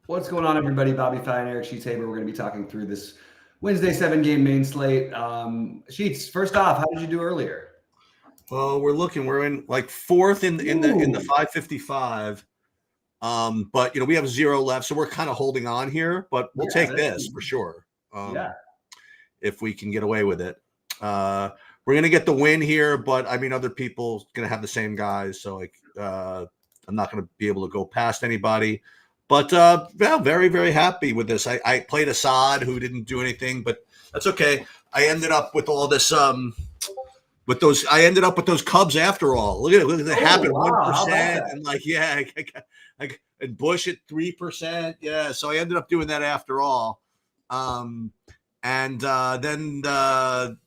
What's going on, everybody? Bobby Fine, Eric Sheets Haber. We're going to be talking through this Wednesday 7-game main slate. Sheets, first off, how did you do earlier? Well, we're in like fourth in the Ooh, 555. But we have zero left, so we're kind of holding on here, but we'll yeah, take that's this for sure. yeah. If we can get away with it. We're gonna get the win here, but I mean other people gonna have the same guys, so I'm not gonna be able to go past anybody. But yeah, very, very happy with this. I played Assad who didn't do anything, but that's okay. I ended up with all this with those. I ended up with those Cubs after all. Look at it. Look at it Oh happen. wow, how about 1% that? and and Bush at 3%. Yeah. So I ended up doing that after all. Um, and then the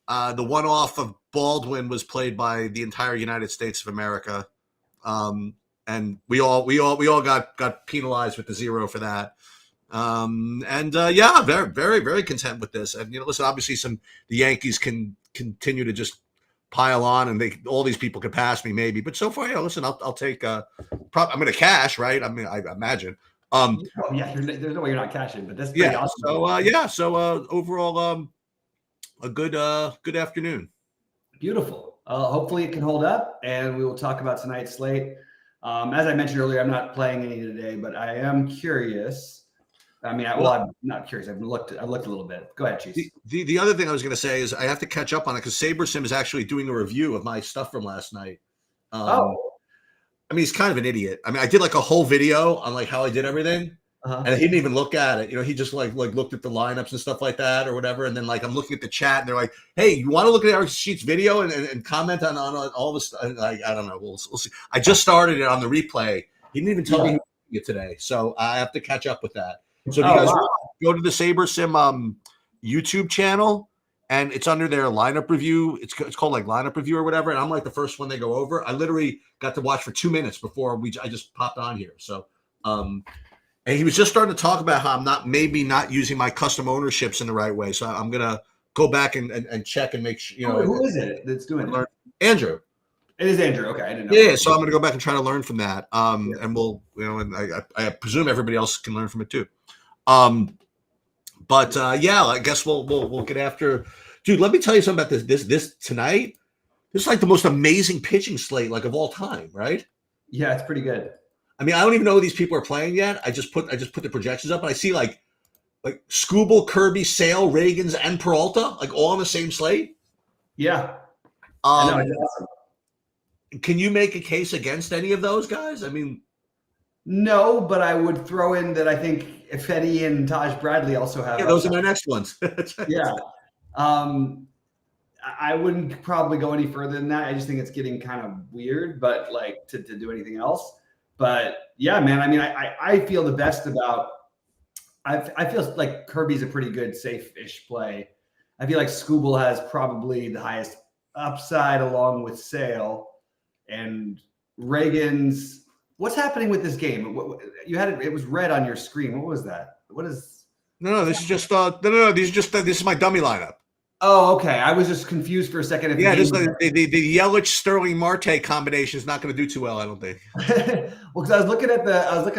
one off of Baldwin was played by the entire United States of America. And we all got penalized with the zero for that. Yeah, very, very, very content with this. And listen, obviously, the Yankees can continue to just pile on, and all these people could pass me maybe. But so far, listen, I'll take. I'm going to cash, right? I mean, I imagine. Oh, yeah, there's no way you're not cashing, but that's pretty Yeah. awesome. So overall, a good afternoon. Beautiful. Hopefully, it can hold up, and we will talk about tonight's slate. As I mentioned earlier, I'm not playing any today, but I am curious. I mean, I'm not curious. I've looked a little bit. Go ahead, Chiefs. The other thing I was going to say is I have to catch up on it because SaberSim is actually doing a review of my stuff from last night. Oh, I mean, he's kind of an idiot. I mean, I did like a whole video on like how I did everything, and he didn't even look at it. He just like looked at the lineups and stuff like that or whatever. And then like I'm looking at the chat, and they're like, "Hey, you want to look at Eric Sheets' video and comment on all this?" Like, I don't know. We'll see. I just started it on the replay. He didn't even tell me he was doing it today, so I have to catch up with that. So if you guys go to the SaberSim YouTube channel, and it's under their lineup review. It's called like lineup review or whatever. And I'm like the first one they go over. I literally got to watch for 2 minutes before I just popped on here. So, and he was just starting to talk about how I'm maybe not using my custom ownerships in the right way. So I'm gonna go back and check and make sure. Who is it that's doing it? Andrew. It is Andrew. Okay, I didn't know. Yeah, so I'm gonna go back and try to learn from that. And we'll, and I presume everybody else can learn from it too. But yeah, I guess we'll get after. Dude, let me tell you something about this tonight. This is like the most amazing pitching slate like of all time, right? Yeah, it's pretty good. I mean, I don't even know who these people are playing yet. I just put the projections up, and I see like Skubal, Kirby, Sale, Reagans, and Peralta like all on the same slate. Yeah. I know, it's awesome. Can you make a case against any of those guys? I mean, no, but I would throw in that I think Fetty and Taj Bradley also have. Yeah, those are my next ones. Yeah. I wouldn't probably go any further than that. I just think it's getting kind of weird, but like to do anything else. But yeah, man, I mean, I feel the best about I feel like Kirby's a pretty good safe-ish play. I feel like Skubal has probably the highest upside along with Sale and Reagan's. What's happening with this game? You had it was red on your screen. What was that? What is? No, this is just no. This is my dummy lineup. Oh, okay. I was just confused for a second. Yeah, the Yelich Sterling Marte combination is not going to do too well, I don't think. Well, because I was looking at the, I was like,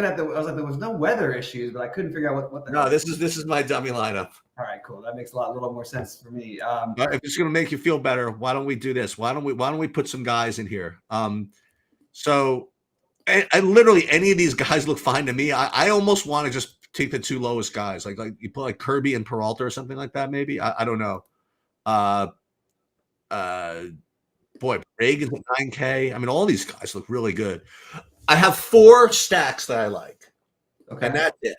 there was no weather issues, but I couldn't figure out what the. No, this is my dummy lineup. All right, cool. That makes a little more sense for me. If it's going to make you feel better, why don't we do this? Why don't we put some guys in here? So, I literally any of these guys look fine to me. I almost want to just take the two lowest guys, like you put like Kirby and Peralta or something like that. Maybe I don't know. Boy, Reagan's at 9K. I mean, all these guys look really good. I have 4 stacks that I like. Okay. And that's it.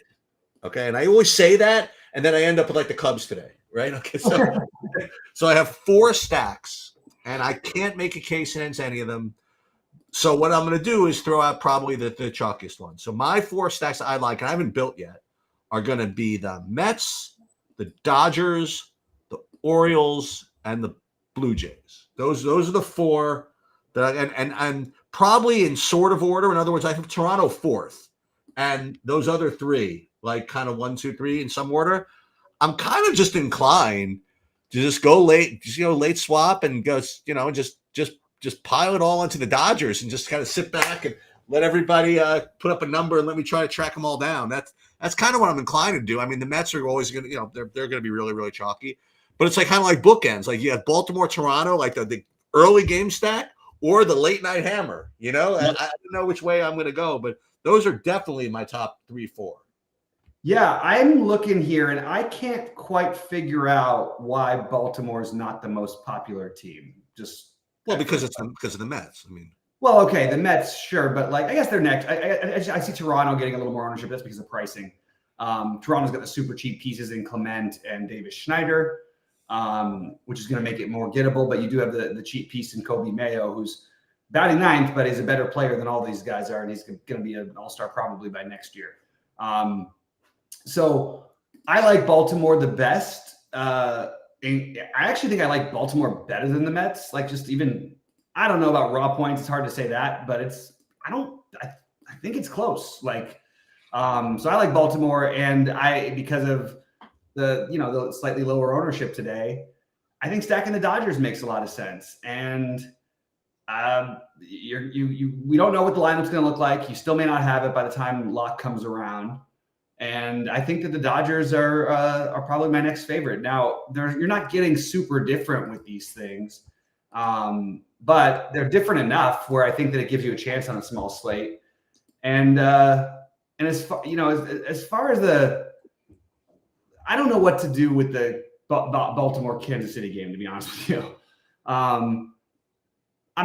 Okay. And I always say that, and then I end up with like the Cubs today, right? Okay. So I have 4 stacks, and I can't make a case against any of them. So what I'm going to do is throw out probably the chalkiest one. So my 4 stacks I like, and I haven't built yet, are going to be the Mets, the Dodgers, the Orioles, and the Blue Jays. Those are the 4 that and probably in sort of order. In other words, I have Toronto 4th, and those other 3, like kind of 1, 2, 3 in some order. I'm kind of just inclined to just go late, late swap and go, just pile it all into the Dodgers and just kind of sit back and let everybody put up a number and let me try to track them all down. That's kind of what I'm inclined to do. I mean, the Mets are always going to, they're going to be really, really chalky. But it's like kind of like bookends. Like you have Baltimore, Toronto, like the early game stack or the late night hammer. I don't know which way I'm going to go, but those are definitely my top 3, 4. Yeah, I'm looking here, and I can't quite figure out why Baltimore is not the most popular team. Because of the Mets. I mean. Well, okay, the Mets, sure, but I guess they're next. I see Toronto getting a little more ownership. That's because of pricing. Toronto's got the super cheap pieces in Clement and Davis Schneider, which is going to make it more gettable. But you do have the cheap piece in Kobe Mayo, who's batting ninth, but he's a better player than all these guys are, and he's going to be an all-star probably by next year. So I like Baltimore the best. I actually think I like Baltimore better than the Mets. I don't know about raw points. It's hard to say that, but I think it's close. So I like Baltimore, and because of the slightly lower ownership today, I think stacking the Dodgers makes a lot of sense. And we don't know what the lineup's going to look like. You still may not have it by the time lock comes around. And I think that the Dodgers are probably my next favorite. Now, you're not getting super different with these things. But they're different enough where I think that it gives you a chance on a small slate. And as far as I don't know what to do with the Baltimore Kansas City game, to be honest with you. I'm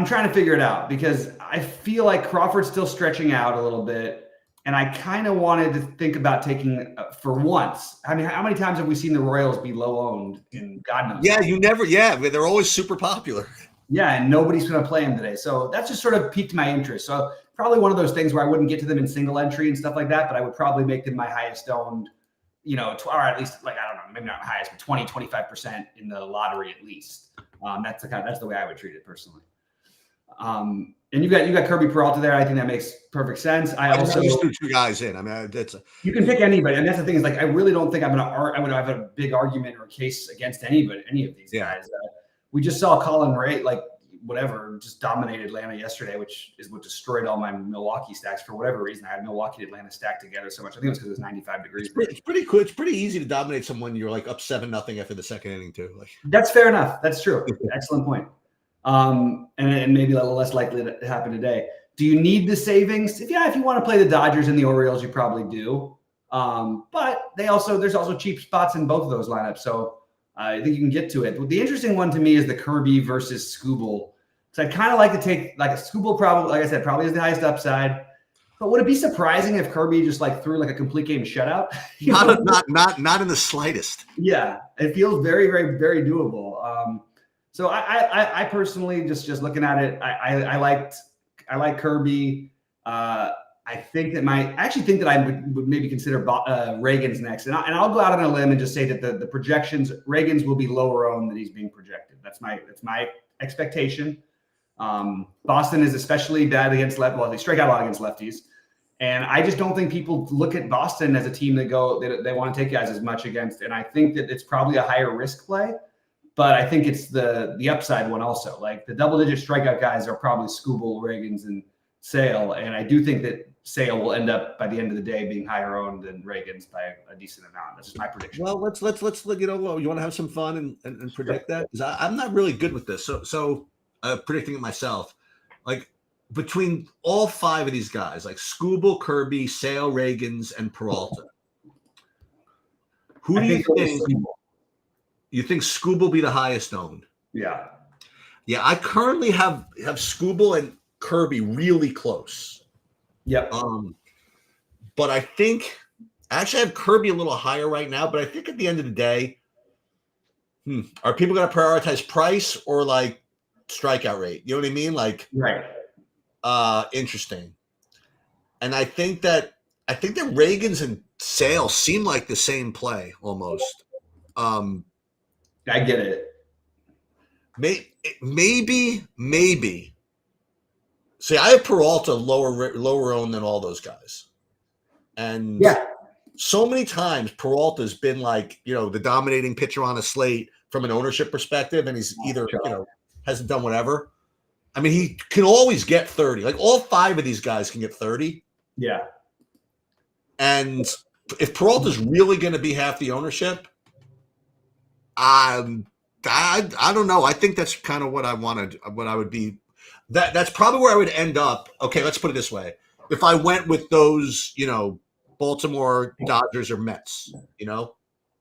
trying to figure it out because I feel like Crawford's still stretching out a little bit. And I kind of wanted to think about taking for once. I mean, how many times have we seen the Royals be low owned in God knows? Yeah, but they're always super popular. Yeah, and nobody's going to play him today. So that's just sort of piqued my interest. So probably one of those things where I wouldn't get to them in single entry and stuff like that, but I would probably make them my highest owned, or at least I don't know, maybe not highest, but 20, 25% in the lottery at least. That's the way I would treat it personally. And you got Kirby Peralta there. I think that makes perfect sense. I also just threw 2 guys in. I mean, you can pick anybody, and that's the thing is I really don't think I'm going to have a big argument or case against any of these guys. We just saw Colin Ray, just dominated Atlanta yesterday, which is what destroyed all my Milwaukee stacks for whatever reason. I had Milwaukee and Atlanta stacked together so much. I think it was because it was 95 degrees. It's pretty cool. It's pretty easy to dominate someone. You're up 7-0 after the second inning too. That's fair enough. That's true. Excellent point. And maybe a little less likely to happen today. Do you need the savings? If you want to play the Dodgers and the Orioles, you probably do. But there's also cheap spots in both of those lineups. So I think you can get to it. The interesting one to me is the Kirby versus Skubal. So I'd kind of like to take a Skubal probably, like I said, probably is the highest upside. But would it be surprising if Kirby just threw a complete game shutout? Not in the slightest. Yeah, it feels very, very, very doable. So I personally just looking at it, I like Kirby. I actually think that I would maybe consider Reagan's next, and I'll go out on a limb and just say that the projections Reagan's will be lower owned than he's being projected. That's my expectation. Boston is especially bad against lefties. Well, they strike out a lot against lefties, and I just don't think people look at Boston as a team that they want to take guys as much against, and I think that it's probably a higher risk play. But I think it's the upside one also. The double-digit strikeout guys are probably Skubal, Reagan's, and Sale. And I do think that Sale will end up, by the end of the day, being higher owned than Reagan's by a decent amount. That's just my prediction. Well, let's you want to have some fun and predict that? Because I'm not really good with this. So predicting it myself. Between all 5 of these guys, Skubal, Kirby, Sale, Reagan's, and Peralta, who do you think? You think Skubal will be the highest owned? Yeah. Yeah, I currently have Skubal and Kirby really close. Yep. But I think actually I have Kirby a little higher right now, but I think at the end of the day, are people going to prioritize price or strikeout rate? You know what I mean? Right. Interesting. And I think that Reagan's and Sale seem like the same play almost. I get it. Maybe. See, I have Peralta lower owned than all those guys, and so many times Peralta's been the dominating pitcher on a slate from an ownership perspective, and he's either hasn't done whatever. I mean, he can always get 30. Like all 5 of these guys can get 30. Yeah. And if Peralta's really going to be half the ownership, I don't know. I think that's kind of what I wanted. What I would be. That's probably where I would end up. Okay, let's put it this way: if I went with those, Baltimore Dodgers or Mets,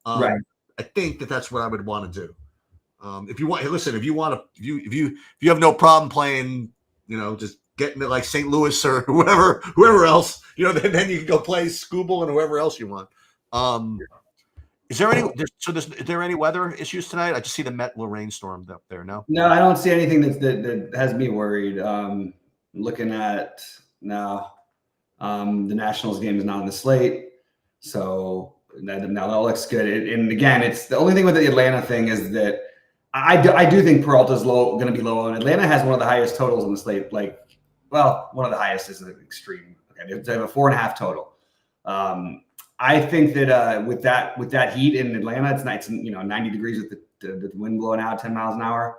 Right. I think that's what I would want to do. If you want, listen, if you have no problem playing, just getting to like St. Louis or whoever else, then you can go play Scooble and whoever else you want. Is there any weather issues tonight? I just see the Met little rainstorm up there. No, I don't see anything that has me worried. Looking at now, the Nationals game is not on the slate, so now that all looks good. And again, it's the only thing with the Atlanta thing is that I do think Peralta's going to be low, and Atlanta has one of the highest totals on the slate. One of the highest is an extreme. Okay, they have a 4.5 total. I think that with that heat in Atlanta, it's 90 degrees with the wind blowing out 10 miles an hour.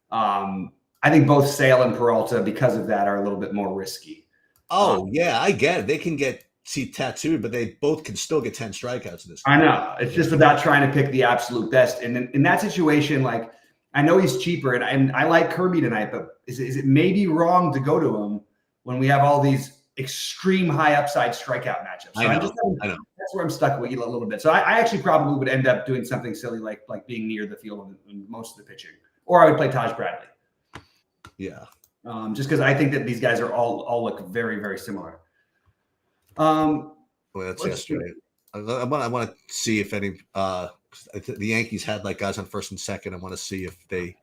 I think both Sale and Peralta, because of that, are a little bit more risky. Oh yeah, I get it. They can get tattooed, but they both can still get 10 strikeouts in this game. I know. It's just without trying to pick the absolute best. And in that situation, like I know he's cheaper, and I like Kirby tonight, but is it maybe wrong to go to him when we have all these extreme high upside strikeout matchups? So I know. That's where I'm stuck with you a little bit. So I actually probably would end up doing something silly like being near the field in most of the pitching, or I would play Taj Bradley. Yeah. Just because I think that these guys are all look very, very similar. Well, that's yesterday. I want to see if any the Yankees had like guys on first and second. I want to see if they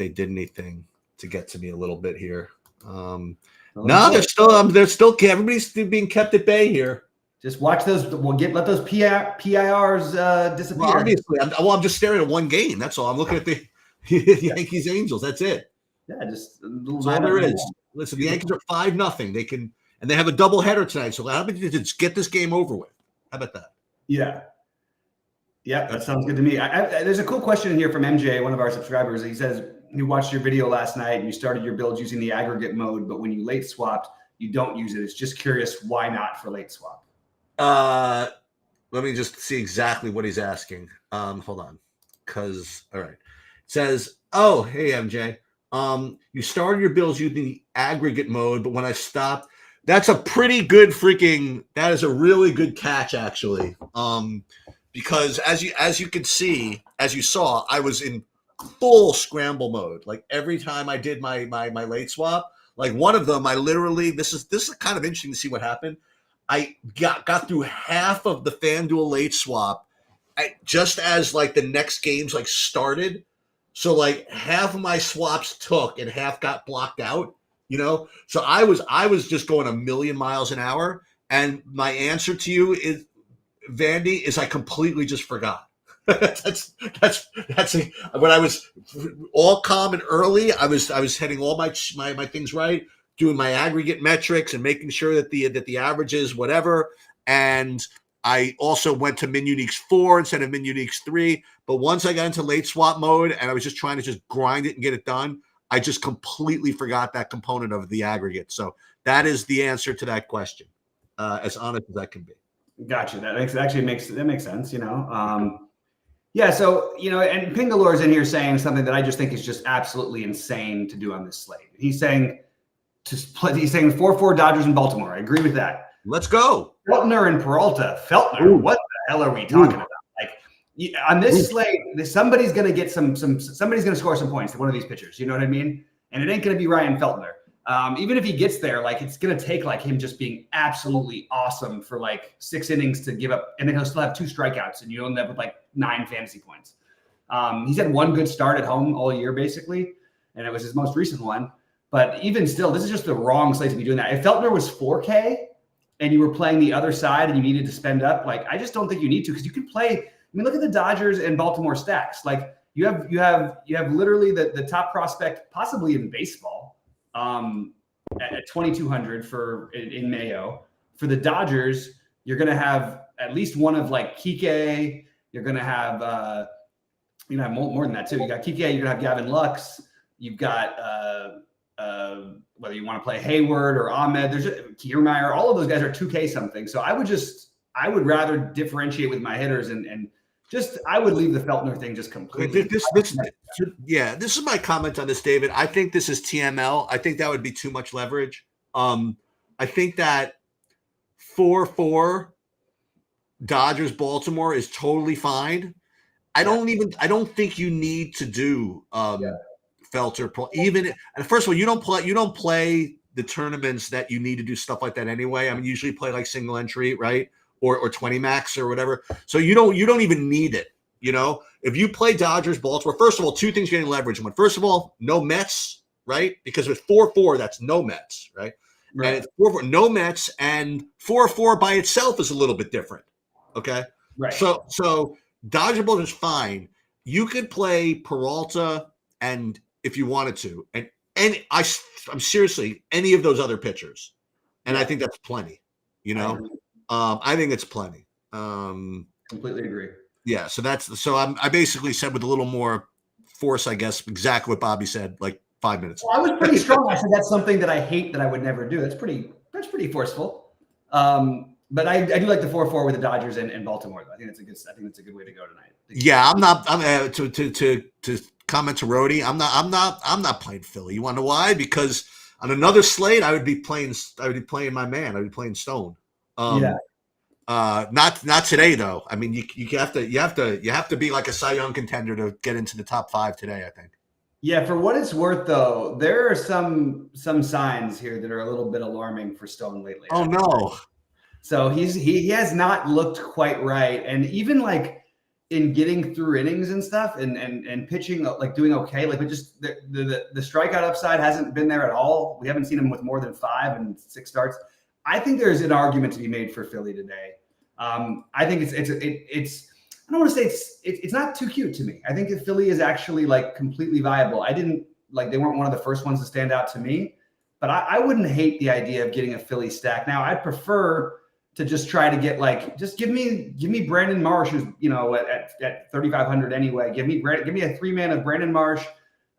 did anything to get to me a little bit here. No, they're still everybody's being kept at bay here. Just watch those. Let those PIRs disappear. Well, obviously, I'm just staring at one game. That's all. I'm looking at the Yankees Angels. That's it. Yeah, that's all there is. Listen, the Yankees are 5-0. They can, and they have a doubleheader tonight. So how about you just get this game over with? How about that? Yeah, that sounds good to me. There's a cool question in here from MJ, one of our subscribers. He says he watched your video last night and you started your builds using the aggregate mode, but when you late swapped, you don't use it. It's just curious why not for late swap. Let me just see exactly what he's asking. Hold on, because all right, it says, "Oh, hey MJ, you started your builds using the aggregate mode, but when I stopped." That's a pretty good that is a really good catch, actually. Because as you can see, as you saw, I was in full scramble mode. Like every time I did my late swap, like one of them, I literally, this is kind of interesting to see what happened. I got through half of the FanDuel late swap just as like the next games like started. So like half of my swaps took and half got blocked out. So I was just going a million miles an hour, and my answer to you is, Vandy, is I completely just forgot. that's when I was all calm and early. I was hitting all my things right, doing my aggregate metrics and making sure that the averages whatever. And I also went to min uniques 4 instead of min uniques 3. But once I got into late swap mode and I was just trying to just grind it and get it done, I just completely forgot that component of the aggregate. So that is the answer to that question, as honest as that can be. Gotcha. That makes sense. Yeah. So and Pingalore in here saying something that I just think is just absolutely insane to do on this slate. He's saying 4-4 Dodgers in Baltimore. I agree with that. Let's go. Feltner and Peralta. Feltner. What the hell are we talking about? On this slate, somebody's going to get somebody's going to score some points to one of these pitchers. You know what I mean? And it ain't going to be Ryan Feltner. Even if he gets there, like it's going to take like him just being absolutely awesome for like 6 innings to give up, and then he'll still have 2 strikeouts, and you'll end up with like 9 fantasy points. He's had one good start at home all year, basically, and it was his most recent one. But even still, this is just the wrong slate to be doing that. If Feltner was 4K and you were playing the other side and you needed to spend up, like I just don't think you need to, because you can play. I mean, look at the Dodgers and Baltimore stacks. Like you have literally the top prospect possibly in baseball at 2,200 in Mayo. For the Dodgers, you're going to have at least one of like Kike. You're going to have more than that too. You got Kike. You're going to have Gavin Lux. You've got whether you want to play Hayward or Ahmed, there's Kiermaier, all of those guys are 2K something. So I would rather differentiate with my hitters and just I would leave the Feltner thing just completely. This is my comment on this, David. I think this is TML. I think that would be too much leverage. I think that 4-4 Dodgers Baltimore is totally fine. I don't think you need to do Felter even. And first of all, you don't play the tournaments that you need to do stuff like that anyway. I mean, usually play like single entry, right? Or 20 max or whatever. So you don't even need it. You know, if you play Dodgers Baltimore, first of all, two things getting leverage. One, first of all, no Mets, right? Because with 4-4, that's no Mets, right? And it's 4-4, no Mets, and 4-4 by itself is a little bit different. Okay. Right. So Dodger Baltimore is fine. You could play Peralta and if you wanted to, and I'm seriously any of those other pitchers, and I think that's plenty. You know, I think it's plenty. Completely agree. Yeah. So I basically said with a little more force, I guess, exactly what Bobby said, like 5 minutes. Well, I was pretty strong. I said that's something that I hate that I would never do. That's pretty forceful. But I do like the 4-4 with the Dodgers and Baltimore. Though. I think it's a good way to go tonight. Yeah, I'm to comment to Rhodey. I'm not playing Philly. You want to know why? Because on another slate, I would be playing my man. I'd be playing Stone. Not today though. I mean, you have to be like a Cy Young contender to get into the top 5 today, I think. Yeah, for what it's worth, though, there are some signs here that are a little bit alarming for Stone lately. Oh no! So he has not looked quite right, and even like in getting through innings and stuff, and pitching like doing okay, like but just the strikeout upside hasn't been there at all. We haven't seen him with more than 5 and 6 starts. I think there's an argument to be made for Philly today. I think it's. I don't want to say it's not too cute to me. I think that Philly is actually like completely viable. They weren't one of the first ones to stand out to me, but I wouldn't hate the idea of getting a Philly stack. Now I'd prefer to just try to get just give me Brandon Marsh, who's at 3,500 anyway. Give me a 3-man of Brandon Marsh.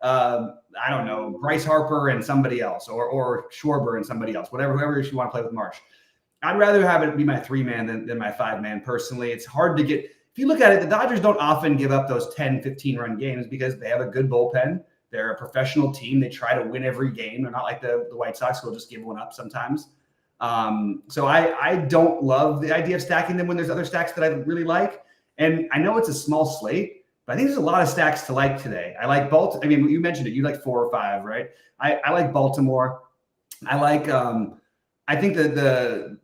I don't know, Bryce Harper and somebody else, or Schwarber and somebody else, whoever you want to play with Marsh. I'd rather have it be my 3-man than my 5-man personally. It's hard to get. If you look at it, the Dodgers don't often give up those 10, 15-run games because they have a good bullpen. They're a professional team. They try to win every game. They're not like the White Sox who will just give one up sometimes. So I don't love the idea of stacking them when there's other stacks that I really like. And I know it's a small slate, but I think there's a lot of stacks to like today. I like Baltimore. I mean, you mentioned it. You like 4 or 5, right? I like Baltimore. I like I think that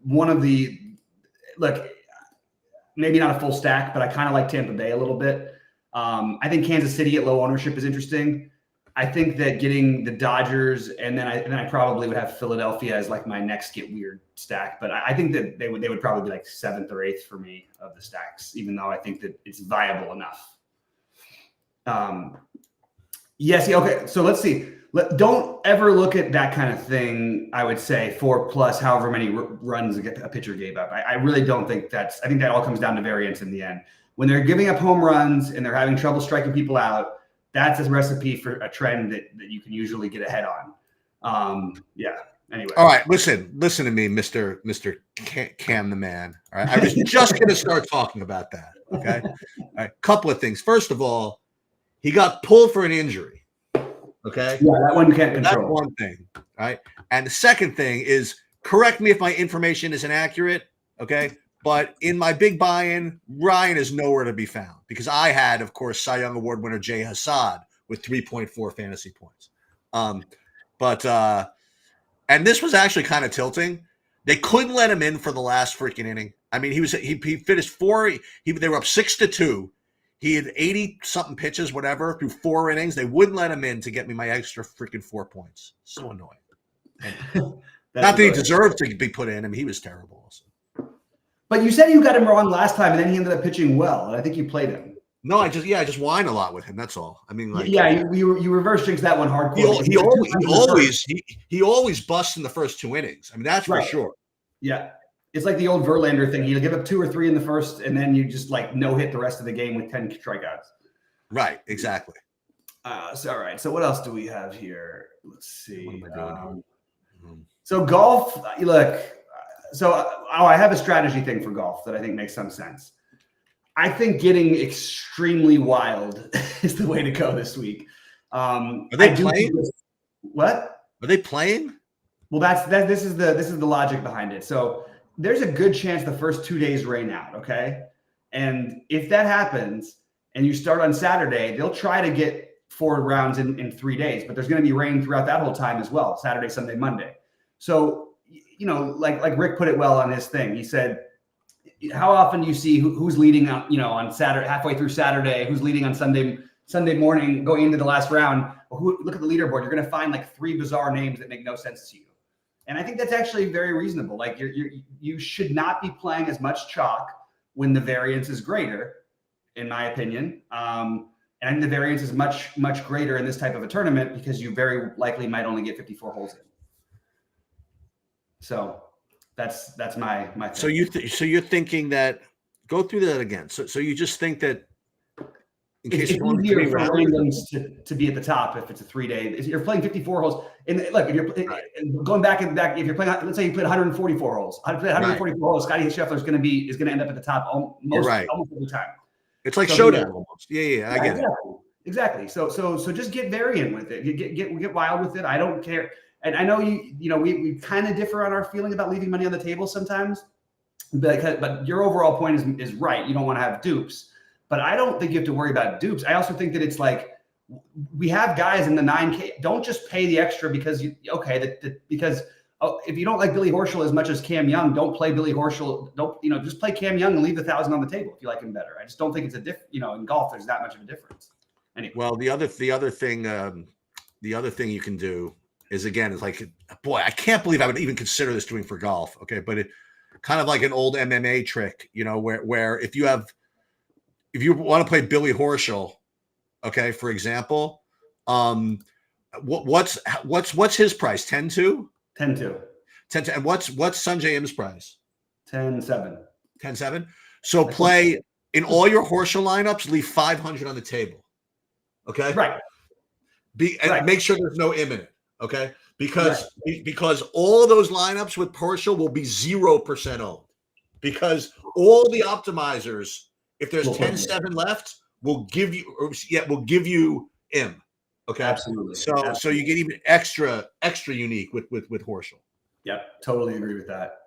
maybe not a full stack, but I kind of like Tampa Bay a little bit. I think Kansas City at low ownership is interesting. I think that getting the Dodgers and then I probably would have Philadelphia as like my next get weird stack. But I think that they would probably be like 7th or 8th for me of the stacks, even though I think that it's viable enough. Okay. So let's see. Don't ever look at that kind of thing. I would say 4+ however many runs a pitcher gave up. I really don't think I think that all comes down to variance in the end. When they're giving up home runs and they're having trouble striking people out, that's a recipe for a trend that you can usually get ahead on. Anyway. All right. Listen to me, Mr. Cam the man. All right. I was just going to start talking about that. Okay. All right. Couple of things. First of all, he got pulled for an injury. Okay. Yeah, that one you can't control. That's one thing. All right. And the second thing is, correct me if my information isn't accurate. Okay. But in my big buy-in, Ryan is nowhere to be found because I had, of course, Cy Young Award winner Jay Hassad with 3.4 fantasy points. And this was actually kind of tilting. They couldn't let him in for the last freaking inning. I mean, he finished 4. They were up 6-2. He had 80-something pitches, whatever, through 4 innings. They wouldn't let him in to get me my extra freaking 4 points. So annoying. Not that he deserved to be put in. I mean, he was terrible also. But you said you got him wrong last time, and then he ended up pitching well, and I think you played him. No, I just whine a lot with him. That's all. I mean, like, yeah, you reverse jinx that one hardcore. He always busts in the first 2 innings. I mean, that's for sure. Yeah. It's like the old Verlander thing. He'll give up 2 or 3 in the first, and then you just like no hit the rest of the game with 10 strikeouts. Right, exactly. So all right. So what else do we have here? Let's see. What am I doing here? So golf. Look. So I have a strategy thing for golf that I think makes some sense. I think getting extremely wild is the way to go this week. Are they playing? What? Are they playing? Well, this is the logic behind it. So there's a good chance the first 2 days rain out. Okay, and if that happens and you start on Saturday, they'll try to get 4 rounds in 3 days, but there's going to be rain throughout that whole time as well. Saturday, Sunday, Monday. So, like Rick put it well on his thing. He said, how often do you see who's leading on, on Saturday, halfway through Saturday, who's leading on Sunday morning, going into the last round? Look at the leaderboard. You're going to find like 3 bizarre names that make no sense to you. And I think that's actually very reasonable. Like you should not be playing as much chalk when the variance is greater, in my opinion. And the variance is much, much greater in this type of a tournament because you very likely might only get 54 holes in. So that's my thing. So you're thinking that, go through that again. So you just think that in case it's easier for randoms to be at the top if it's a 3-day. If you're playing 54 holes, and look, if you're going back and back, if you're playing, let's say you played 144 holes, 144 holes, Scotty Scheffler is going to end up at the top almost every time. It's like showdown almost. Yeah, I get it. Exactly. So just get variant with it. Get wild with it. I don't care. And I know we kind of differ on our feeling about leaving money on the table sometimes, but your overall point is right. You don't want to have dupes, but I don't think you have to worry about dupes. I also think that it's like we have guys in the 9K. Don't just pay the extra because because if you don't like Billy Horschel as much as Cam Young, don't play Billy Horschel. Don't just play Cam Young and leave the 1,000 on the table if you like him better. I just don't think it's in golf there's that much of a difference. Anyway. Well, the other thing you can do is, again, is like, boy, I can't believe I would even consider this doing for golf. Okay, but it kind of like an old MMA trick, where if you want to play Billy Horschel, okay, for example, what's his price? 10-2? 10-2. 10-2. And what's Sanjay Im's price? 10-7. 10-7. So play in all your Horschel lineups, leave 500 on the table. Okay. Right. Make sure there's no Im in it. Okay. Because all of those lineups with Horschel will be 0% owned, because all the optimizers, if there's 10-7 left, will give you Im. Okay. Absolutely. So you get even extra unique with Horschel. Yep. Totally agree with that.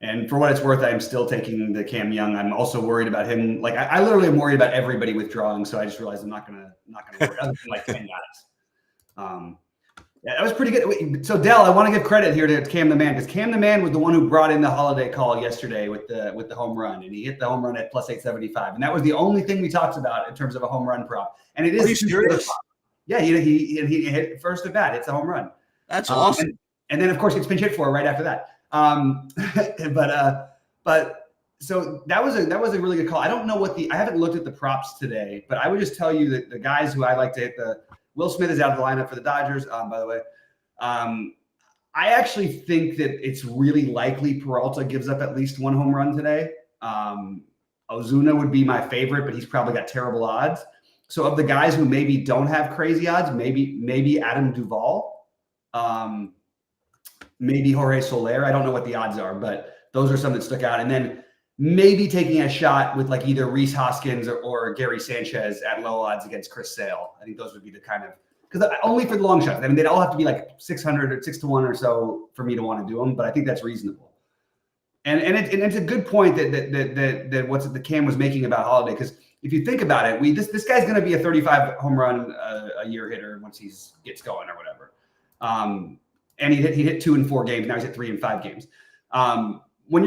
And for what it's worth, I'm still taking the Cam Young. I'm also worried about him. Like I literally am worried about everybody withdrawing. So I just realized I'm not gonna worry. Other than like 10 guys. Yeah, that was pretty good. So Dell, I want to give credit here to Cam the Man, because Cam the Man was the one who brought in the holiday call yesterday with the home run, and he hit the home run at plus 875, and that was the only thing we talked about in terms of a home run prop. And it is. Are you serious? Yeah, he hit first at bat. It's a home run. That's awesome. And then of course it's pinch hit for right after that. But so that was a really good call. I don't know I haven't looked at the props today, but I would just tell you that the guys who I like to hit, Will Smith is out of the lineup for the Dodgers, by the way. I actually think that it's really likely Peralta gives up at least 1 home run today. Ozuna would be my favorite, but he's probably got terrible odds. So of the guys who maybe don't have crazy odds, maybe Adam Duvall, maybe Jorge Soler. I don't know what the odds are, but those are some that stuck out. And then maybe taking a shot with like either Rhys Hoskins or Gary Sanchez at low odds against Chris Sale. I think those would be the kind of, because only for the long shots. I mean, they'd all have to be like 600 or 6-1 or so for me to want to do them, but I think that's reasonable. And it's a good point that what's the Cam was making about Holiday, because if you think about it, this guy's going to be a 35 home run a year hitter once he gets going or whatever. And he hit 2 in 4 games. Now he's hit 3 in 5 games. When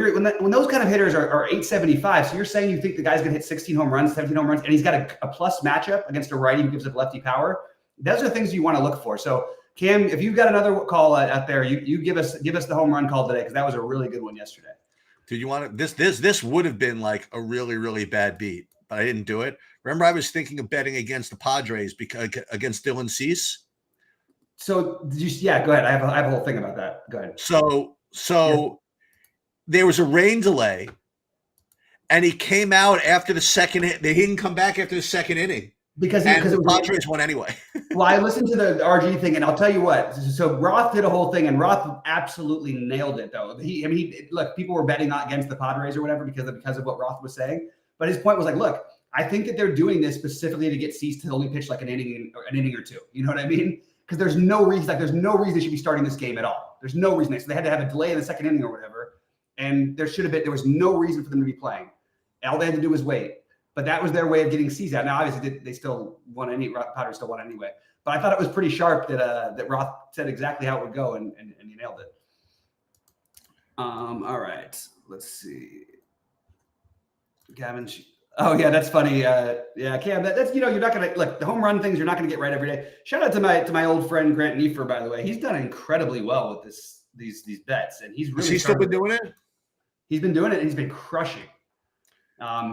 those kind of hitters are 875, so you're saying you think the guy's going to hit 16 home runs, 17 home runs, and he's got a plus matchup against a righty who gives up lefty power. Those are things you want to look for. So Cam, if you've got another call out there, you give us the home run call today, because that was a really good one yesterday. Dude, you want to, this would have been like a really, really bad beat, but I didn't do it. Remember, I was thinking of betting against the Padres against Dylan Cease. So go ahead. I have a whole thing about that. Go ahead. So there was a rain delay, and he came out after the second. They didn't come back after the second inning, because And it the was Padres won anyway. Well, I listened to the RG thing, and I'll tell you what. So Roth did a whole thing, and Roth absolutely nailed it, though. Look, people were betting against the Padres or whatever because of what Roth was saying. But his point was like, look, I think that they're doing this specifically to get Cease to only pitch like an inning or two. You know what I mean? Because there's no reason they should be starting this game at all. There's no reason. So they had to have a delay in the second inning or whatever, and there was no reason for them to be playing. All they had to do was wait. But that was their way of getting Cease out. Now, obviously, they still won Padres still won anyway. But I thought it was pretty sharp that Roth said exactly how it would go, and he nailed it. All right, let's see. Gavin. Oh yeah, that's funny. Yeah, Cam. That's you're not gonna look the home run things. You're not gonna get right every day. Shout out to my old friend Grant Neefer, by the way. He's done incredibly well with these bets, and he's really. Has he still been doing it? He's been doing it, and he's been crushing.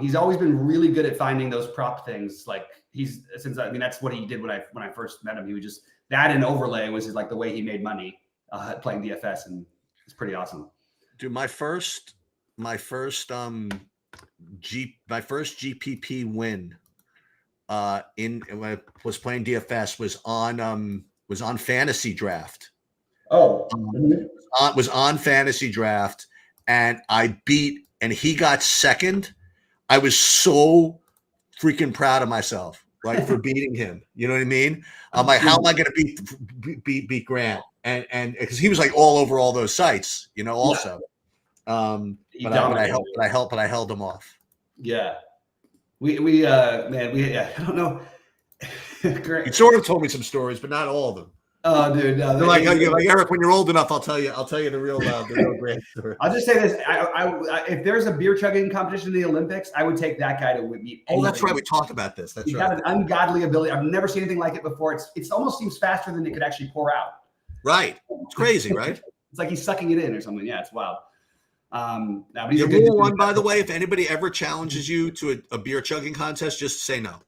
He's always been really good at finding those prop things. Like that's what he did when I first met him. He was just that and overlay was like the way he made money playing DFS, and it's pretty awesome. Dude, my first GPP win when I was playing DFS was on Fantasy Draft. Oh, was on Fantasy Draft, and I beat, and he got second. I was so freaking proud of myself, right, for beating him. You know what I mean? I'm like, how am I going to beat Grant? And because he was like all over all those sites, also. Yeah. But I held him off. Yeah, we I don't know. You sort of told me some stories, but not all of them. Oh, dude, no, you're like Eric. When you're old enough, I'll tell you the real great story. I'll just say this: I if there's a beer chugging competition in the Olympics, I would take that guy to beat. Oh, that's right. We talked about this. That's right. He has an ungodly ability. I've never seen anything like it before. It almost seems faster than it could actually pour out. Right. It's crazy, right? It's like he's sucking it in or something. Yeah, it's wild. But he's a good one, by the way. If anybody ever challenges you to a beer chugging contest, just say no.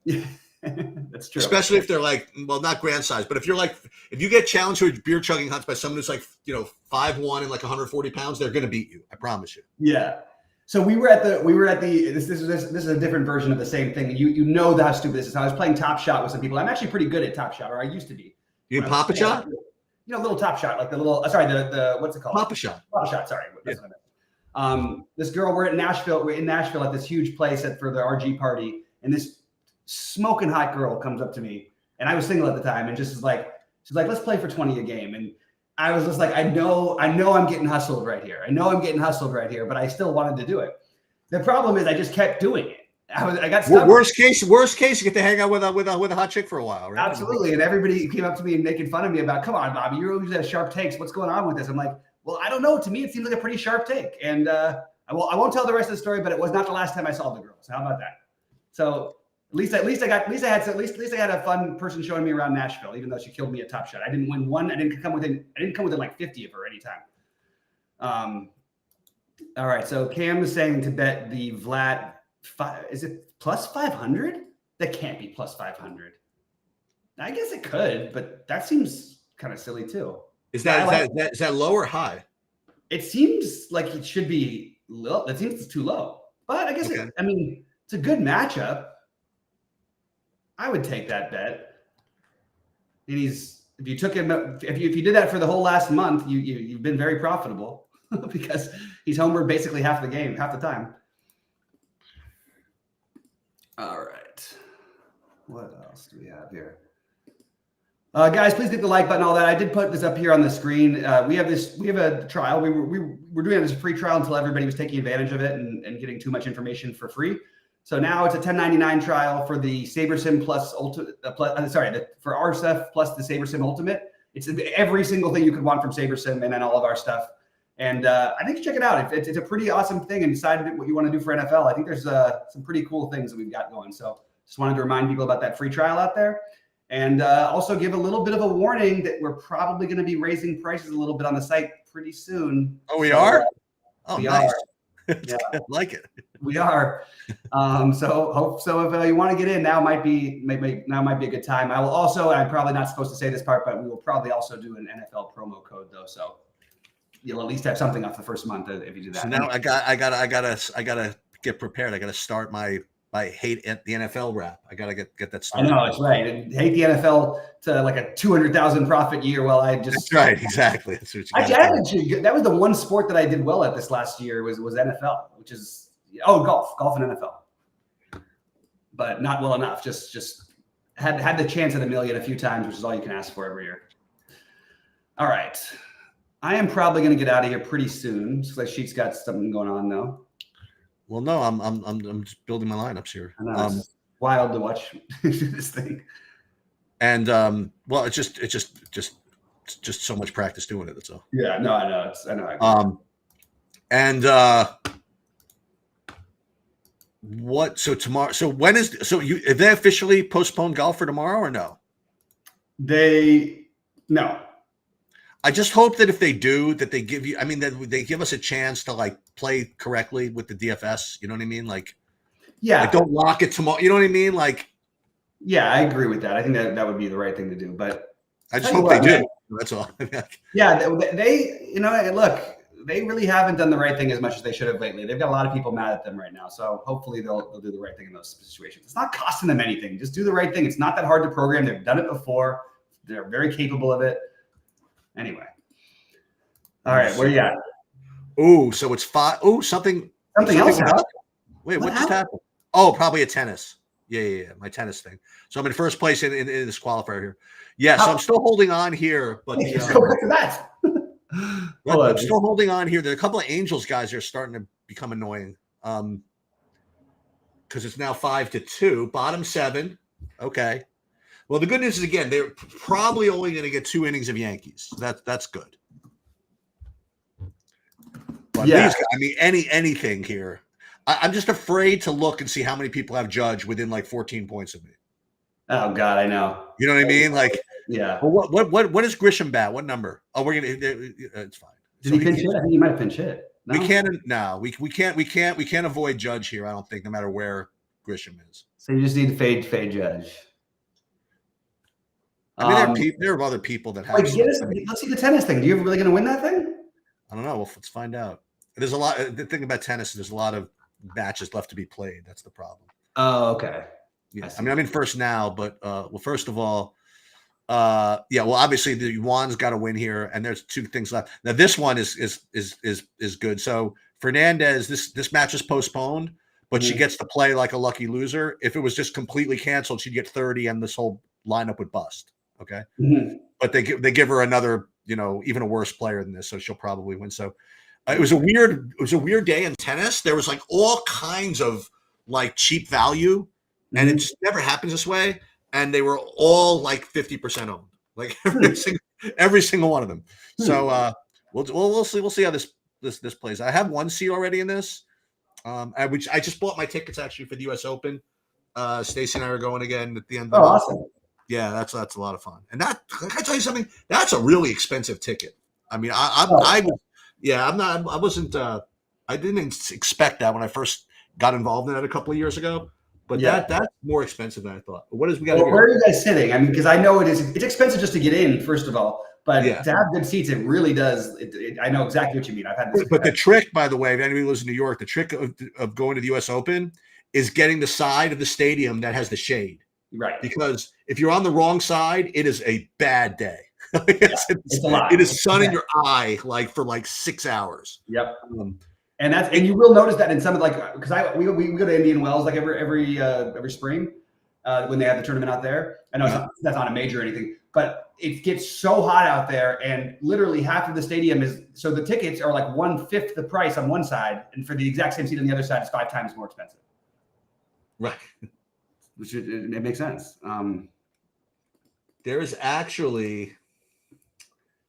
Yeah. That's true. Especially if they're like, well, not grand size, but if you get challenged to a beer chugging hunt by someone who's like, 5'1" and like 140 pounds, they're going to beat you. I promise you. Yeah. So this is a different version of the same thing. You know how stupid this is. I was playing Top Shot with some people. I'm actually pretty good at Top Shot, or I used to be. You Papa Shot? Little Top Shot, like the little, the what's it called? Papa Shot. Papa Shot. Sorry. That's what I meant. This girl, we're in Nashville at this huge place for the RG party. And this smoking hot girl comes up to me, and I was single at the time, and she's like, let's play for 20 a game. And I was just like, I know I'm getting hustled right here. But I still wanted to do it. The problem is I just kept doing it. I got stuck. Worst case, you get to hang out with a hot chick for a while, right? Absolutely. And everybody came up to me and making fun of me about, come on, Bobby, you're always at sharp takes. What's going on with this? I'm like, well, I don't know. To me, it seems like a pretty sharp take. And I won't tell the rest of the story, but it was not the last time I saw the girl. So how about that? So At least I had a fun person showing me around Nashville, even though she killed me at Top Shot. I didn't win one. I didn't come within like 50 of her anytime. All right. So Cam was saying to bet the Vlad. Is it plus 500? That can't be plus 500. I guess it could, but that seems kind of silly too. Is that low or high? It seems like it should be low. That seems too low. But I guess it's a good matchup. I would take that bet. And if you did that for the whole last month, you've been very profitable because he's homered basically half the time. All right. What else do we have here? Guys, please hit the like button, all that. I did put this up here on the screen. We have a trial. We're doing this free trial until everybody was taking advantage of it and getting too much information for free. So now it's a $10.99 trial for the SaberSim Plus Ultimate. For our stuff plus the SaberSim Ultimate. It's every single thing you could want from SaberSim and then all of our stuff. And I think you check it out. It's a pretty awesome thing. And decide what you want to do for NFL. I think there's some pretty cool things that we've got going. So just wanted to remind people about that free trial out there. And also give a little bit of a warning that we're probably going to be raising prices a little bit on the site pretty soon. Oh, we are? We nice. Are. Yeah. I like it. We are. So if you want to get in, now might be a good time. I will also, I'm probably not supposed to say this part, but we will probably also do an NFL promo code though. So you'll at least have something off the first month if you do that. So now I gotta get prepared. I gotta start my I hate the NFL rap. I gotta get that I started. know, it's right. And hate the NFL to like a 200,000 profit year. Well, I just That's right, exactly. That's what you that was the one sport that I did well at this last year was NFL, which is golf and NFL, but not well enough. Just had the chance at $1 million a few times, which is all you can ask for every year. All right, I am probably going to get out of here pretty soon. Looks like Sheet's got something going on though. Well, no, I'm just building my lineups here. I know, it's wild to watch this thing. And well, it's just so much practice doing it. That's all. Yeah, no, I know. I know. What? So tomorrow? So when is? So have they officially postponed golf for tomorrow or no? No. I just hope that if they do, that they give you. I mean, that they give us a chance to like play correctly with the DFS. You know what I mean? Like, yeah, like don't lock it tomorrow. You know what I mean? Like, yeah, I agree with that. I think that would be the right thing to do. But I just hope they do. That's all. Yeah, they look, they really haven't done the right thing as much as they should have lately. They've got a lot of people mad at them right now. So hopefully they'll do the right thing in those situations. It's not costing them anything. Just do the right thing. It's not that hard to program. They've done it before. They're very capable of it. Anyway. All right, where you at? Oh, so it's 5. Oh, something else happened. Wait, what just happened? Oh, probably a tennis. Yeah. My tennis thing. So I'm in first place in this qualifier here. Yeah, so I'm still holding on here, but go back to that. I'm still holding on here. There are a couple of Angels guys that are starting to become annoying. Because it's now 5-2, bottom 7. Okay. Well, the good news is again, they're probably only going to get 2 innings of Yankees. So that's good. But yeah, these guys, I mean, anything here. I'm just afraid to look and see how many people have Judge within like 14 points of me. Oh God, I know. You know what I mean? Like, yeah. Well, what is Grisham bat? What number? Oh, we're gonna. It's fine. Did he pinch hit? I think he might have pinch hit. No? We can't avoid Judge here. I don't think, no matter where Grisham is. So you just need to fade Judge. I mean, there are other people that have. Let's see the tennis thing. Do you really going to win that thing? I don't know. Well, let's find out. There's a lot. The thing about tennis is there's a lot of matches left to be played. That's the problem. Oh, okay. Yeah. I mean, I'm in first now, but well, first of all, well, obviously the Juan's got to win here, and there's 2 things left. Now this one is good. So Fernandez, this match is postponed, but she gets to play like a lucky loser. If it was just completely canceled, she'd get 30, and this whole lineup would bust. Okay, but they give her another, even a worse player than this, so she'll probably win. So it was a weird day in tennis. There was like all kinds of like cheap value, and it just never happens this way. And they were all like 50% owned, like every single one of them. So we'll see how this plays. I have 1 seat already in this. I just bought my tickets actually for the U.S. Open. Stacey and I are going again at the end of the month. Awesome. Yeah, that's a lot of fun. And that, can I tell you something? That's a really expensive ticket. I mean, I didn't expect that when I first got involved in it a couple of years ago. But that's more expensive than I thought. What is we got? Where are you guys sitting? I mean, because I know it's expensive just to get in, first of all. But to have good seats, it really does. I know exactly what you mean. I've had this. But the trick, by the way, if anybody lives in New York, the trick of going to the U.S. Open is getting the side of the stadium that has the shade. Right. Because if you're on the wrong side, it is a bad day. It's a lot. It is sun in your eye like for like 6 hours. Yep. And you will notice that in some of because we go to Indian Wells like every spring when they have the tournament out there. I know that's not a major or anything, but it gets so hot out there, and literally half of the stadium so the tickets are like 1/5 the price on one side, and for the exact same seat on the other side, it's 5 times more expensive. Right. Which it makes sense. There is actually,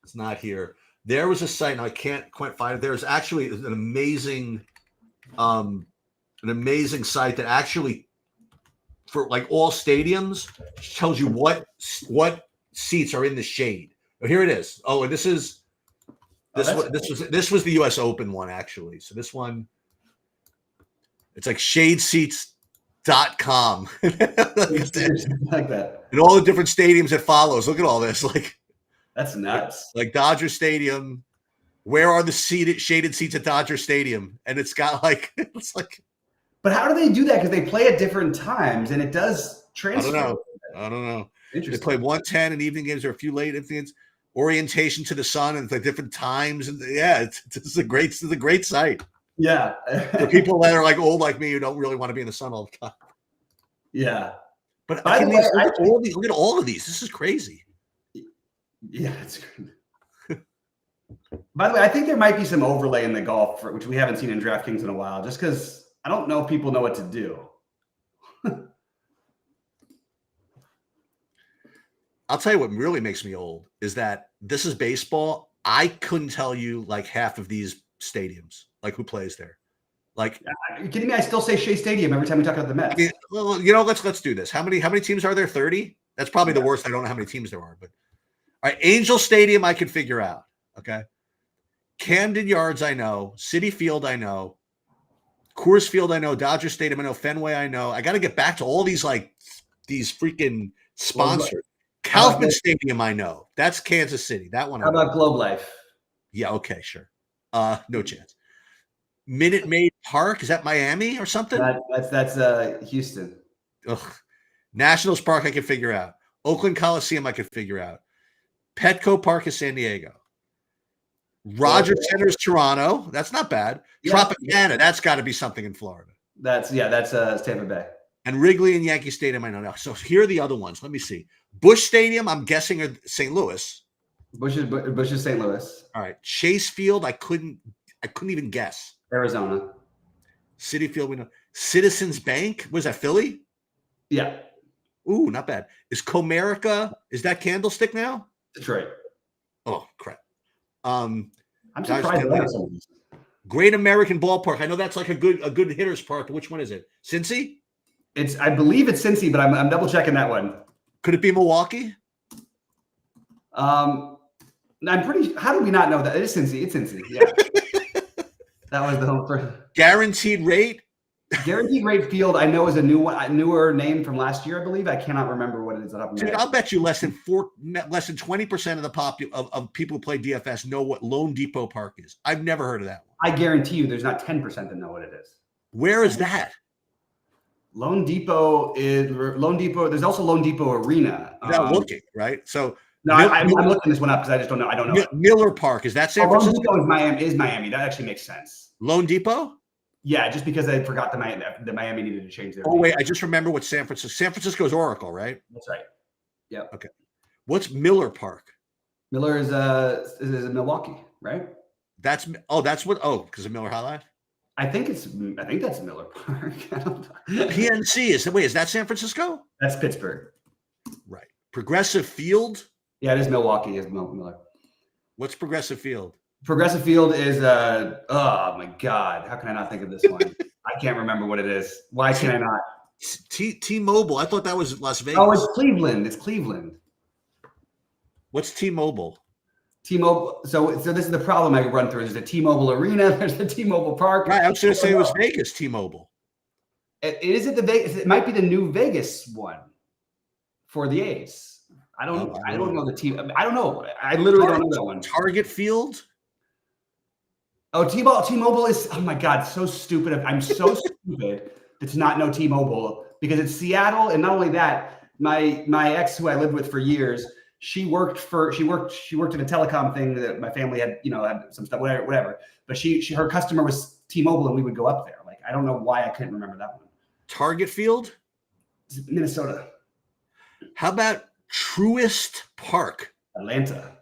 it's not here. There was a site, and I can't quite find it. There's actually an amazing site that actually, for like all stadiums, tells you what seats are in the shade. Oh, here it is. Oh, and this was the U.S. Open one actually. So this one, it's like shadeseats.com. like that. And all the different stadiums it follows. Look at all this. Like, that's nuts. Like Dodger Stadium. Where are the shaded seats at Dodger Stadium? And it's got like But how do they do that? Because they play at different times, and it does transfer. I don't know. Interesting. They play 1:10 in evening games or a few late evenings. Orientation to the sun and like different times, and yeah, it's a great site. Yeah, for people that are like old like me who don't really want to be in the sun all the time. Yeah, but look at all of these. This is crazy. Yeah, it's good. By the way, I think there might be some overlay in the golf, which we haven't seen in DraftKings in a while, just because I don't know if people know what to do. I'll tell you what really makes me old is that this is baseball. I couldn't tell you like half of these stadiums, like who plays there. Like, are you kidding me? I still say Shea Stadium every time we talk about the Mets. I mean, well, let's do this. How many teams are there? 30? That's probably the worst. I don't know how many teams there are, but all right, Angel Stadium I can figure out. Okay. Camden Yards, I know. Citi Field, I know. Coors Field, I know. Dodger Stadium, I know. Fenway, I know. I got to get back to all these these freaking sponsors. Kaufman Stadium, I know. That's Kansas City. That one. How about Globe Life? Yeah, okay, sure. No chance. Minute Maid Park, is that Miami or something? That's Houston. Ugh. Nationals Park, I can figure out. Oakland Coliseum, I can figure out. Petco Park is San Diego. Rogers Center is Toronto. That's not bad. Yeah. Tropicana, that's got to be something in Florida. That's Tampa Bay. And Wrigley and Yankee Stadium, I know now. So here are the other ones. Let me see. Busch Stadium, I'm guessing, are St. Louis. Busch is St. Louis. All right. Chase Field, I couldn't even guess. Arizona. Citi Field, we know. Citizens Bank, was that Philly? Yeah. Ooh, not bad. Is Comerica, is that Candlestick now? Detroit. Oh, crap. I'm surprised. Great American Ballpark. I know that's like a good hitter's park, but which one is it? Cincy? I believe it's Cincy, but I'm double checking that one. Could it be Milwaukee? I'm pretty. How do we not know that? It is Cincy. It's Cincy. Yeah. That was the home first. Guaranteed Rate. Guaranteed Rate Field, I know, is a newer name from last year, I believe. I cannot remember what it is. Dude, I'll bet you less than 20% of the of people who play DFS know what Lone Depot Park is. I've never heard of that one. I guarantee you, there's not 10% that know what it is. Where is that? Lone Depot. There's also Lone Depot Arena. Without looking, right? So no, I'm looking this one up because I just don't know. I don't know. Miller Park, is that San Francisco? Lone Depot is Miami. That actually makes sense. Lone Depot? Yeah, just because I forgot the Miami needed to change their name. Wait, I just remember what San Francisco is Oracle, right? That's right. Yeah. Okay. What's Miller Park? Miller is Milwaukee, right? That's because of Miller High Life? I think that's Miller Park. PNC is that San Francisco? That's Pittsburgh. Right. Progressive Field? Yeah, it is Milwaukee, is Miller. What's Progressive Field? Progressive Field is oh my God, how can I not think of this one? I can't remember what it is. Why can I not? T-Mobile. I thought that was Las Vegas. Oh, it's Cleveland. It's Cleveland. What's T-Mobile? T-Mobile. So this is the problem I run through. There's the T-Mobile Arena. There's the T-Mobile Park. Right. I was going to say it was Vegas T-Mobile. Is it the Vegas? It might be the new Vegas one for the A's. I don't know the team. I don't know. I literally don't know that one. Target Field. Oh, T-Mobile is, oh my God, so stupid. I'm so stupid to not know T-Mobile because it's Seattle. And not only that, my ex, who I lived with for years, she worked in a telecom thing that my family had, had some stuff, whatever. But her customer was T-Mobile and we would go up there. Like, I don't know why I couldn't remember that one. Target Field? Minnesota. How about Truist Park? Atlanta.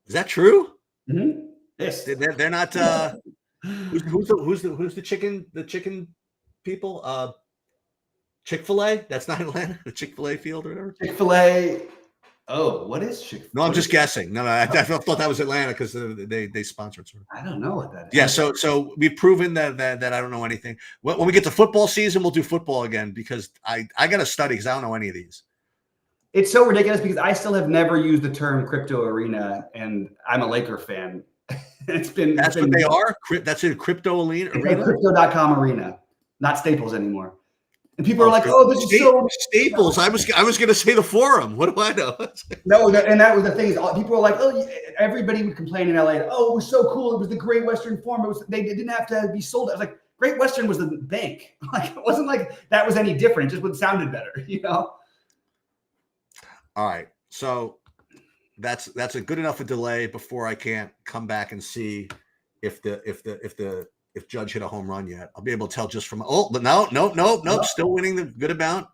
Is that true? Mm-hmm. Yes, they're not. Who's the chicken people? Chick-fil-A. That's not Atlanta. The Chick-fil-A field or whatever. Chick-fil-A. Oh, what is Chick-fil-A? No, I'm just guessing. No, I thought that was Atlanta because they sponsored. I don't know what that is. Yeah, so we've proven that I don't know anything. When we get to football season, we'll do football again because I got to study because I don't know any of these. It's so ridiculous because I still have never used the term crypto arena, and I'm a Laker fan. That's what they are. That's a crypto arena. Crypto.com arena, not Staples anymore. And people are like, "Oh, this is so Staples." I was going to say the Forum. What do I know? No, and that was the thing. Is people are like, "Oh, everybody would complain in LA. Oh, it was so cool. It was the Great Western Forum. They didn't have to be sold." I was like, Great Western was the bank. Like it wasn't like that was any different. It just sounded better, you know. All right, so that's a good enough a delay before I can't come back and see if Judge hit a home run yet. I'll be able to tell just from but no, still winning the good amount.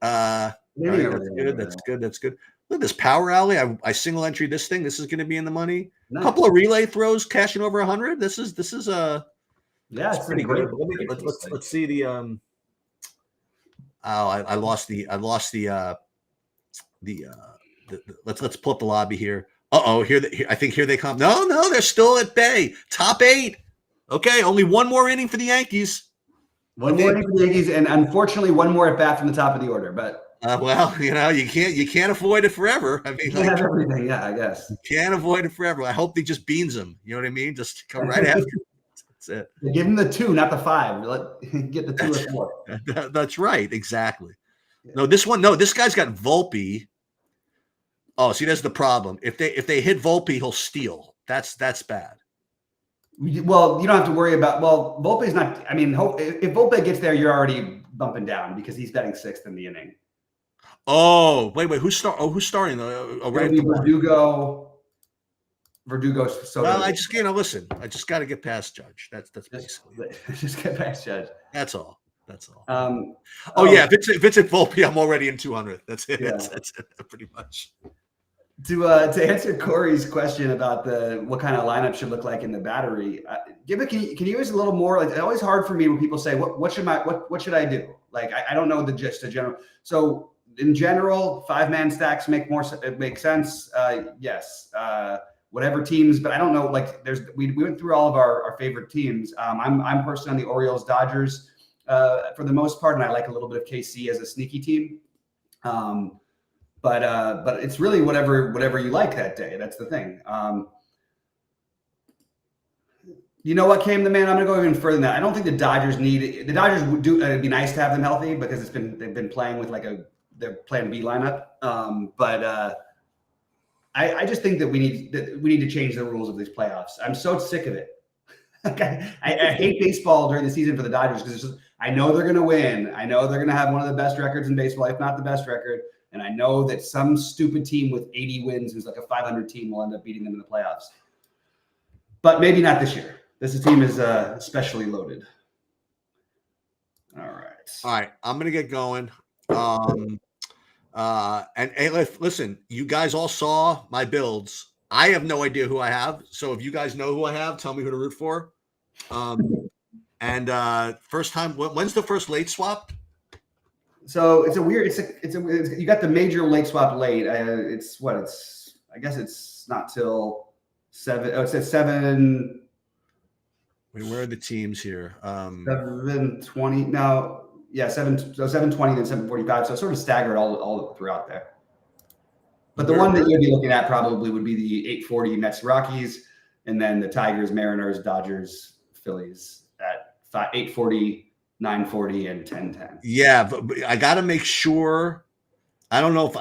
Right, that's good. Look at this power alley. I single entry this thing. This is going to be in the money. A couple of relay throws cashing over 100. This is it's pretty good. Let's see the I lost the let's pull up the lobby here. I think here they come. No, they're still at bay. Top 8. Okay, only one more inning for the Yankees. One more inning for the Yankees, and unfortunately, one more at bat from the top of the order. But well, you can't avoid it forever. I mean, have everything. Yeah, I guess you can't avoid it forever. I hope they just beans them. You know what I mean? Just come right after. That's it. Give them the 2, not the 5. Get the 2 or 4. That's right. Exactly. Yeah. This guy's got Volpe. Oh, see, that's the problem. If they hit Volpe, he'll steal. That's bad. Well, you don't have to worry about. Well, Volpe's not. I mean, if Volpe gets there, you're already bumping down because he's batting 6th in the inning. Oh, wait. Who's starting? Verdugo. So well, I just listen. I just got to get past Judge. That's basically just get past Judge. That's all. Yeah, if it's at Volpe, I'm already in 200. That's it. Yeah. That's it, pretty much. To answer Corey's question about what kind of lineup should look like in the battery, can you use a little more? Like, it's always hard for me when people say, what should I do? Like, I don't know the general. So in general, 5-man stacks make sense. Yes. Whatever teams, but I don't know. Like, we went through all of our favorite teams. I'm personally on the Orioles, Dodgers for the most part, and I like a little bit of KC as a sneaky team. But it's really whatever you like that day. That's the thing. You know what, Cam the man? I'm gonna go even further than that. I don't think the Dodgers would do. It'd be nice to have them healthy because they've been playing with their Plan B lineup. I just think that we need to change the rules of these playoffs. I'm so sick of it. I hate baseball during the season for the Dodgers because I know they're going to win. I know they're going to have one of the best records in baseball, if not the best record. And I know that some stupid team with 80 wins, who's like a 500 team, will end up beating them in the playoffs. But maybe not this year. This team is especially loaded. All right. I'm going to get going. And hey, listen, you guys all saw my builds. I have no idea who I have. So if you guys know who I have, tell me who to root for. And first time, when's the first late swap? So you got the major late swap late. I guess it's not till 7. Oh, it says 7. Wait, where are the teams here? 7:20 now. Yeah, 7:20 then 7:45. So sort of staggered all throughout there. But the one that you'd be looking at probably would be the 8:40 Mets Rockies, and then the Tigers, Mariners, Dodgers, Phillies at 8:40, 9:40, and 10:10. Yeah, but I got to make sure. I don't know if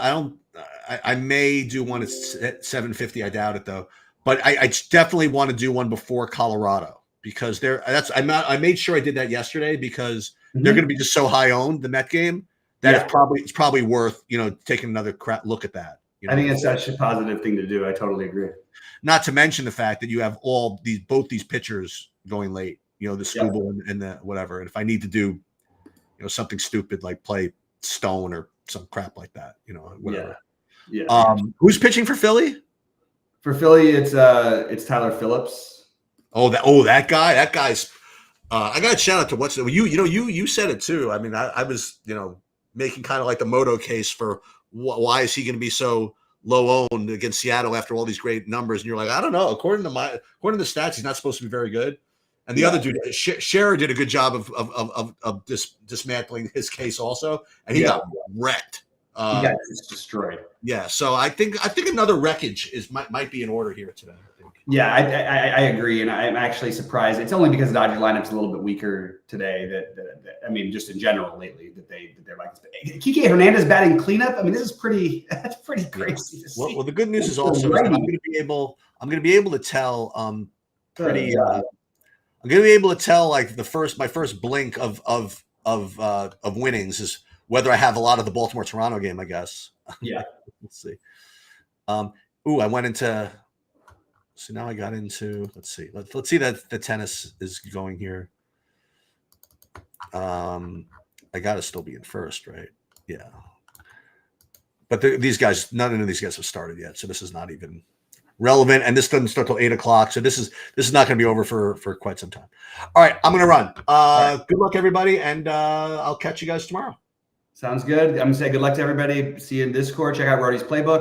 I may do one at 7:50. I doubt it though. But I definitely want to do one before Colorado because I made sure I did that yesterday because they're going to be just so high owned the Met game that it's probably worth taking another look at that. I think it's such a positive thing to do. I totally agree. Not to mention the fact that you have both these pitchers going late. The Scooble and the whatever. And if I need to do, something stupid like play Stone or some crap like that, whatever. Yeah. Who's pitching for Philly? For Philly, it's Tyler Phillips. That guy. That guy's. I got a shout out to what's you said it too. I mean, I was making kind of like the Moto case for why is he going to be so low owned against Seattle after all these great numbers, and you're like, I don't know. According to the stats, he's not supposed to be very good. And the other dude, Scherer, did a good job of dismantling his case also, and he got wrecked. He got destroyed. Yeah, so I think another wreckage might be in order here today. I think. Yeah, I agree, and I'm actually surprised. It's only because the Dodgers lineup's a little bit weaker today. That I mean, just in general lately, that they're like Kike Hernandez batting cleanup. I mean, this is pretty crazy to see. Well, the good news is also I'm going to be able to tell I'm gonna be able to tell like my first blink of winnings is whether I have a lot of the Baltimore-Toronto game, I guess. Yeah. Let's see. I went into. So now I got into. Let's see. Let's see that the tennis is going here. I got to still be in first, right? Yeah. But these guys, none of these guys have started yet, so this is not even relevant. And this doesn't start till 8 o'clock, so this is not going to be over for quite some time. All right, I'm going to run. Good luck, everybody, and I'll catch you guys tomorrow. Sounds good. I'm going to say good luck to everybody. See you in Discord. Check out Rody's playbook.